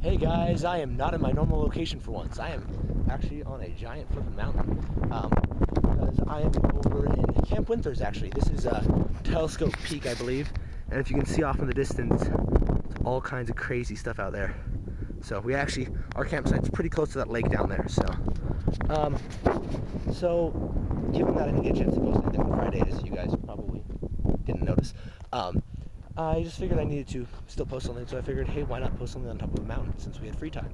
Hey guys, I am not in my normal location for once. I am actually on a giant flipping mountain because I am over in Camp Winthers actually. This is a telescope peak, I believe, and if you can see off in the distance, it's all kinds of crazy stuff out there. So our campsite's pretty close to that lake down there, so given that I didn't get a chance to post anything on Fridays, you guys probably didn't notice, I just figured I needed to still post something, so I figured, hey, why not post something on top of a mountain since we had free time?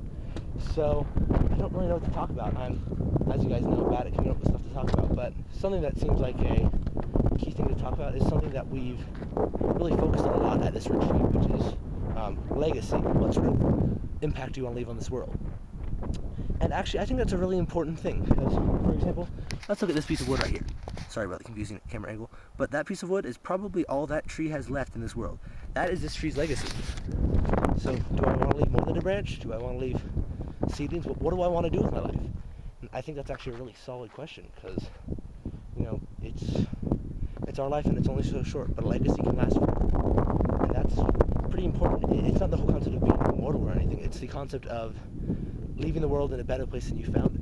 So, I don't really know what to talk about. I'm, as you guys know, bad at coming up with stuff to talk about, but something that seems like a key thing to talk about is something that we've really focused on a lot at this retreat, which is legacy. What sort of impact do you want to leave on this world? And actually, I think that's a really important thing, because, for example, let's look at this piece of wood right here. Sorry about the confusing camera angle, but that piece of wood is probably all that tree has left in this world. That is this tree's legacy. So, do I want to leave more than a branch? Do I want to leave seedlings? What do I want to do with my life? And I think that's actually a really solid question, because, you know, it's our life and it's only so short, but a legacy can last forever. And that's pretty important. It's not the whole concept of being immortal or anything, it's the concept of leaving the world in a better place than you found it.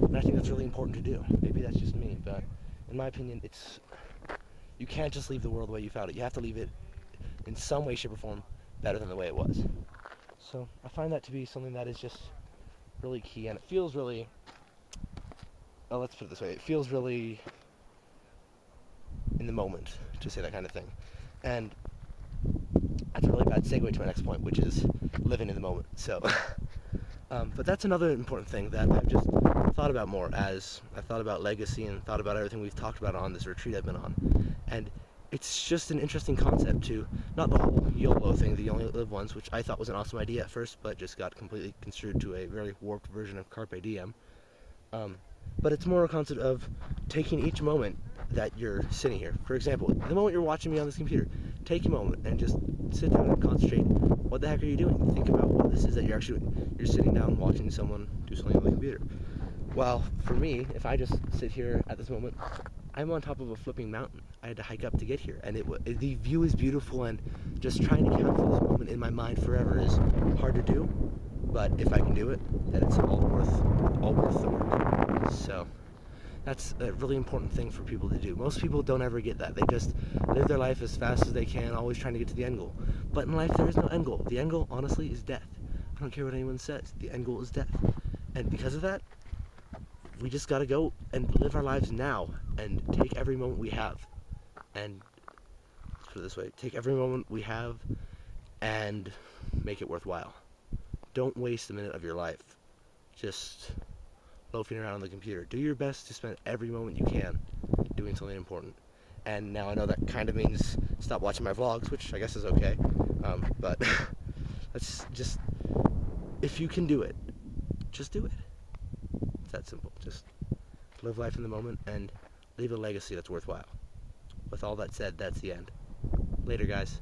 And I think that's really important to do. Maybe that's just me, but in my opinion, you can't just leave the world the way you found it. You have to leave it in some way, shape, or form better than the way it was. So I find that to be something that is just really key, and it feels really, let's put it this way, it feels really in the moment to say that kind of thing. And that's a really bad segue to my next point, which is living in the moment. So, but that's another important thing that I've just thought about more as I've thought about legacy and thought about everything we've talked about on this retreat I've been on. And it's just an interesting concept to, not the whole YOLO thing, the you only live once, which I thought was an awesome idea at first, but just got completely construed to a very warped version of Carpe Diem. But it's more a concept of taking each moment that you're sitting here. For example, the moment you're watching me on this computer, take a moment and just sit down and concentrate. What the heck are you doing? Think about what this is that you're sitting down watching someone do something on the computer. Well, for me, if I just sit here at this moment, I'm on top of a flipping mountain. I had to hike up to get here, and the view is beautiful, and just trying to capture this moment in my mind forever is hard to do, but if I can do it, then it's all worth the work. So that's a really important thing for people to do. Most people don't ever get that. They just live their life as fast as they can, always trying to get to the end goal. But in life, there is no end goal. The end goal, honestly, is death. I don't care what anyone says. The end goal is death. And because of that, we just gotta go and live our lives now and take every moment we have. And let's put it this way, take every moment we have and make it worthwhile. Don't waste a minute of your life just loafing around on the computer. Do your best to spend every moment you can doing something important. And now I know that kind of means stop watching my vlogs, which I guess is okay. But let's just, if you can do it, just do it. It's that simple. Just live life in the moment and leave a legacy that's worthwhile. With all that said, that's the end. Later, guys.